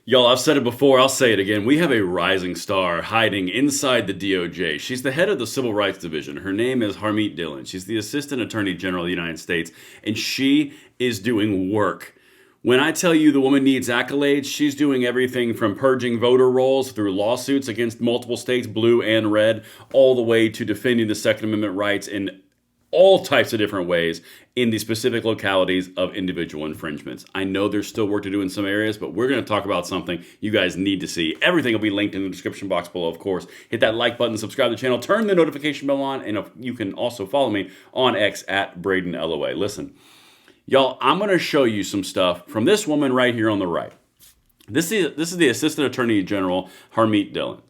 Y'all, I've said it before, I'll say it again. We have a rising star hiding inside the DOJ. She's the head of the Civil Rights Division. Her name is Harmeet Dhillon. She's the Assistant Attorney General of the United States, and she is doing work. When I tell you the woman needs accolades, she's doing everything from purging voter rolls through lawsuits against multiple states, blue and red, all the way to defending the Second Amendment rights in all types of different ways in the specific localities of individual infringements. I know there's still work to do in some areas, but we're going to talk about something you guys need to see. Everything will be linked in the description box below, of course. Hit that like button, subscribe to the channel, turn the notification bell on, and you can also follow me on X at Braden LOA. Listen, y'all, I'm going to show you some stuff from this woman right here on the right. This is the Assistant Attorney General, Harmeet Dhillon.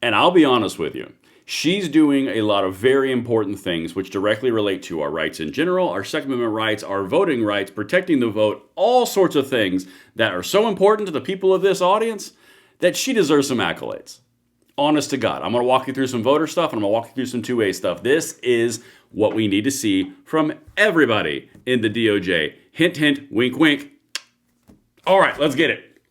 And I'll be honest with you. She's doing a lot of very important things which directly relate to our rights in general, our Second Amendment rights, our voting rights, protecting the vote, all sorts of things that are so important to the people of this audience that she deserves some accolades. Honest to God. I'm going to walk you through some voter stuff and I'm going to walk you through some two-way stuff. This is what we need to see from everybody in the DOJ. Hint, hint, wink, wink. All right, let's get it.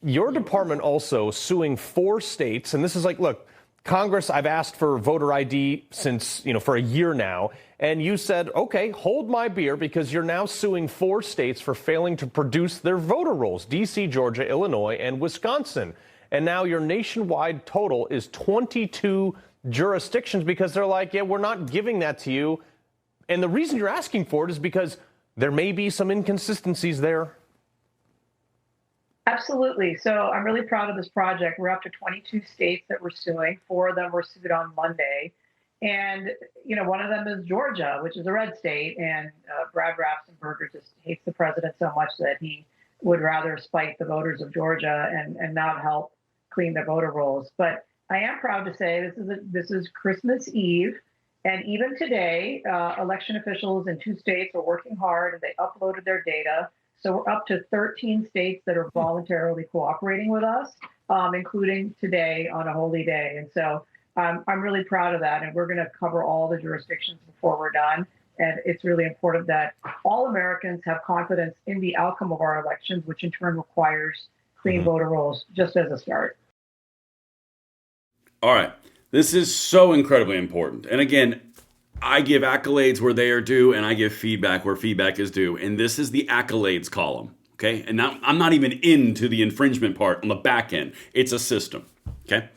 Your department also suing 4 states, and this is like, look, Congress, I've asked for voter ID since, for a year now, and you said, okay, hold my beer because you're now suing 4 states for failing to produce their voter rolls, D.C., Georgia, Illinois, and Wisconsin. And now your nationwide total is 22 jurisdictions because they're like, yeah, we're not giving that to you. And the reason you're asking for it is because there may be some inconsistencies there. Absolutely. So I'm really proud of this project. We're up to 22 states that we're suing. 4 of them were sued on Monday. And, one of them is Georgia, which is a red state. And Brad Raffensperger just hates the president so much that he would rather spite the voters of Georgia and not help clean their voter rolls. But I am proud to say this is Christmas Eve. And even today, election officials in 2 states are working hard and they uploaded their data. So we're up to 13 states that are voluntarily cooperating with us, including today on a holy day. And so I'm really proud of that. And we're going to cover all the jurisdictions before we're done. And it's really important that all Americans have confidence in the outcome of our elections, which in turn requires clean voter rolls, just as a start. All right. This is so incredibly important. And again, I give accolades where they are due, and I give feedback where feedback is due. And this is the accolades column, okay? And now I'm not even into the infringement part on the back end. It's a system, okay?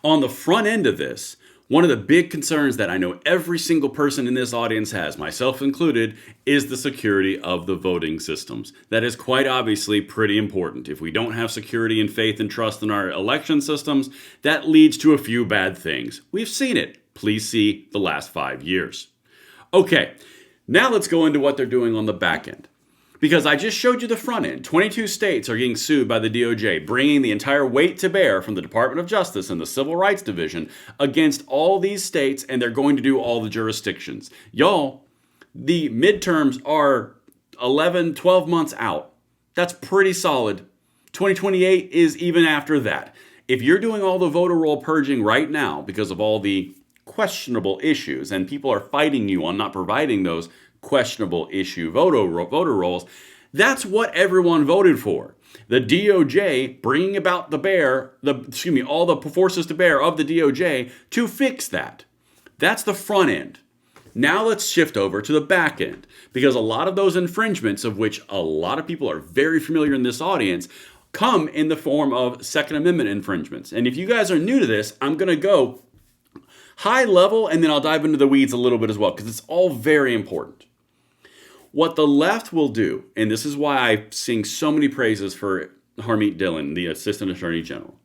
On the front end of this, one of the big concerns that I know every single person in this audience has, myself included, is the security of the voting systems. That is quite obviously pretty important. If we don't have security and faith and trust in our election systems, that leads to a few bad things. We've seen it. Please see the last 5 years. Okay, now let's go into what they're doing on the back end. Because I just showed you the front end. 22 states are getting sued by the DOJ, bringing the entire weight to bear from the Department of Justice and the Civil Rights Division against all these states, and they're going to do all the jurisdictions. Y'all, the midterms are 11, 12 months out. That's pretty solid. 2028 is even after that. If you're doing all the voter roll purging right now because of all the questionable issues, and people are fighting you on not providing those questionable issue voter rolls, that's what everyone voted for. The DOJ bringing about all the forces to bear of the DOJ to fix that. That's the front end. Now let's shift over to the back end, because a lot of those infringements, of which a lot of people are very familiar in this audience, come in the form of Second Amendment infringements. And if you guys are new to this, I'm going to go high level, and then I'll dive into the weeds a little bit as well, because it's all very important. What the left will do, and this is why I sing so many praises for Harmeet Dhillon, the Assistant Attorney General.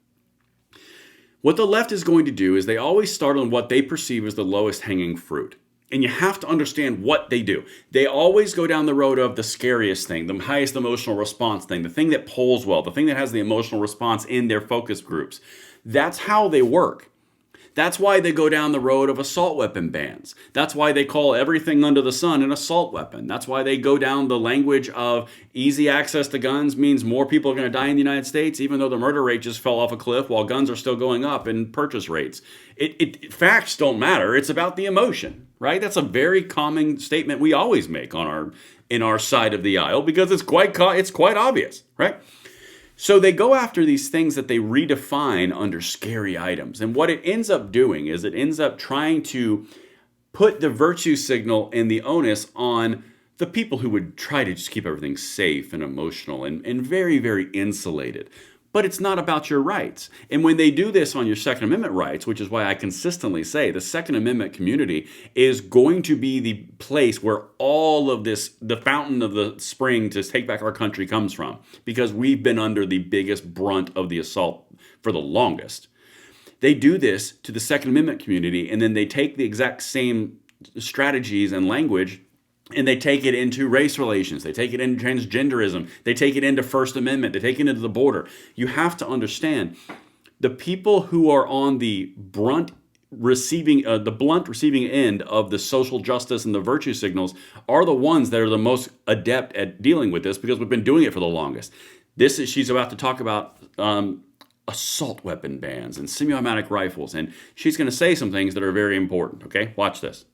What the left is going to do is they always start on what they perceive as the lowest hanging fruit. And you have to understand what they do. They always go down the road of the scariest thing, the highest emotional response thing, the thing that polls well, the thing that has the emotional response in their focus groups. That's how they work. That's why they go down the road of assault weapon bans. That's why they call everything under the sun an assault weapon. That's why they go down the language of easy access to guns means more people are going to die in the United States, even though the murder rate just fell off a cliff while guns are still going up in purchase rates. Facts don't matter. It's about the emotion, right? That's a very common statement we always make in our side of the aisle because it's quite obvious, right? So they go after these things that they redefine under scary items. And what it ends up doing is it ends up trying to put the virtue signal and the onus on the people who would try to just keep everything safe and emotional and very, very insulated. But it's not about your rights. And when they do this on your Second Amendment rights, which is why I consistently say the Second Amendment community is going to be the place where all of this, the fountain of the spring to take back our country comes from, because we've been under the biggest brunt of the assault for the longest. They do this to the Second Amendment community, and then they take the exact same strategies and language and they take it into race relations. They take it into transgenderism. They take it into First Amendment. They take it into the border. You have to understand the people who are on the blunt receiving end of the social justice and the virtue signals are the ones that are the most adept at dealing with this, because we've been doing it for the longest. She's about to talk about assault weapon bans and semi-automatic rifles, and she's going to say some things that are very important. Okay, watch this.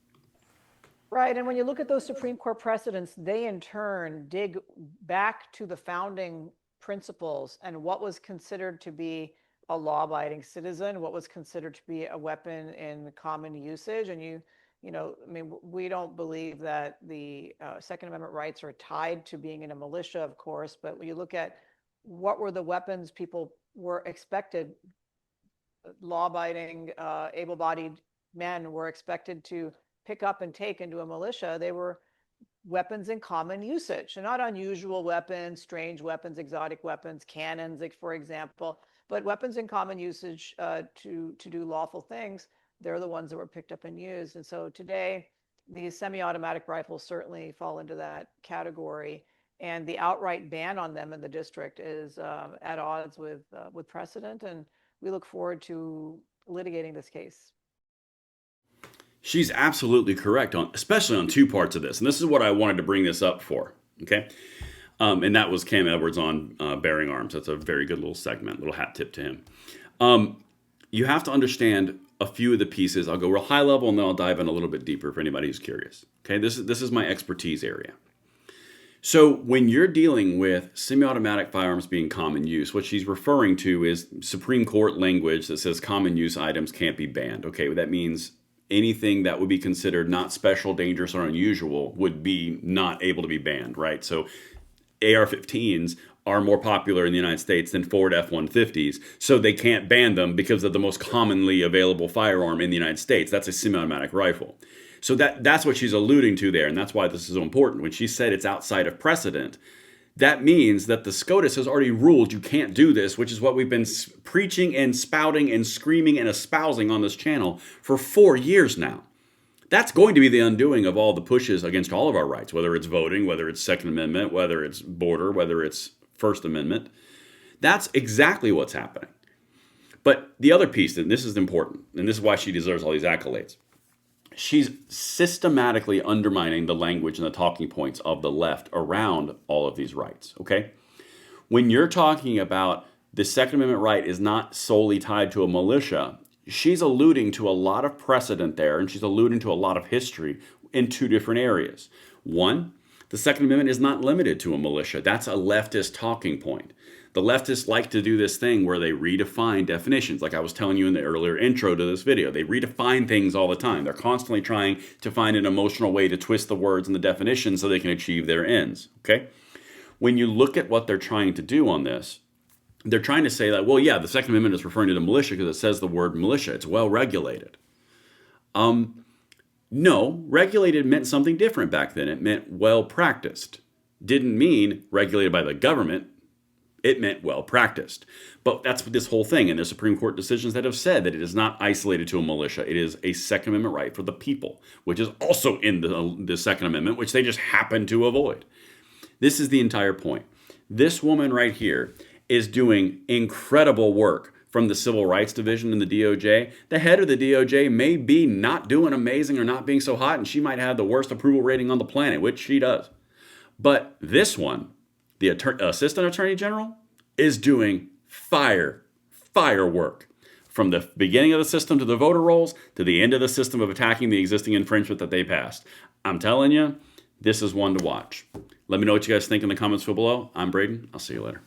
Right, and when you look at those Supreme Court precedents, they in turn dig back to the founding principles and what was considered to be a law-abiding citizen, what was considered to be a weapon in common usage. And we don't believe that the Second Amendment rights are tied to being in a militia, of course, but when you look at what were the weapons people were expected, law-abiding, able-bodied men were expected to pick up and take into a militia, they were weapons in common usage, and not unusual weapons, strange weapons, exotic weapons, cannons, like, for example, but weapons in common usage to do lawful things. They're the ones that were picked up and used. And so today, these semi-automatic rifles certainly fall into that category, and the outright ban on them in the district is at odds with precedent, and we look forward to litigating this case. She's absolutely correct, especially on two parts of this. And this is what I wanted to bring this up for, okay? And that was Cam Edwards on Bearing Arms. That's a very good little segment, little hat tip to him. You have to understand a few of the pieces. I'll go real high level, and then I'll dive in a little bit deeper for anybody who's curious. Okay, this is my expertise area. So when you're dealing with semi-automatic firearms being common use, what she's referring to is Supreme Court language that says common use items can't be banned. Okay, well, that means anything that would be considered not special, dangerous, or unusual would be not able to be banned, right? So AR-15s are more popular in the United States than Ford F-150s, so they can't ban them because of the most commonly available firearm in the United States. That's a semi-automatic rifle. So that's what she's alluding to there, and that's why this is so important. When she said it's outside of precedent, that means that the SCOTUS has already ruled you can't do this, which is what we've been preaching and spouting and screaming and espousing on this channel for 4 years now. That's going to be the undoing of all the pushes against all of our rights, whether it's voting, whether it's Second Amendment, whether it's border, whether it's First Amendment. That's exactly what's happening. But the other piece, and this is important, and this is why she deserves all these accolades, she's systematically undermining the language and the talking points of the left around all of these rights, okay? When you're talking about the Second Amendment right is not solely tied to a militia, she's alluding to a lot of precedent there, and she's alluding to a lot of history in two different areas. One, the Second Amendment is not limited to a militia. That's a leftist talking point. The leftists like to do this thing where they redefine definitions. Like I was telling you in the earlier intro to this video, they redefine things all the time. They're constantly trying to find an emotional way to twist the words and the definitions so they can achieve their ends, okay? When you look at what they're trying to do on this, they're trying to say that, well, yeah, the Second Amendment is referring to the militia because it says the word militia. It's well regulated. No, regulated meant something different back then. It meant well practiced. Didn't mean regulated by the government. It meant well practiced. But that's this whole thing. And there's Supreme Court decisions that have said that it is not isolated to a militia. It is a Second Amendment right for the people, which is also in the Second Amendment, which they just happen to avoid. This is the entire point. This woman right here is doing incredible work from the Civil Rights Division in the DOJ. The head of the DOJ may be not doing amazing or not being so hot, and she might have the worst approval rating on the planet, which she does. But this one, the Assistant Attorney General, is doing fire work. From the beginning of the system to the voter rolls to the end of the system of attacking the existing infringement that they passed. I'm telling you, this is one to watch. Let me know what you guys think in the comments below. I'm Braden. I'll see you later.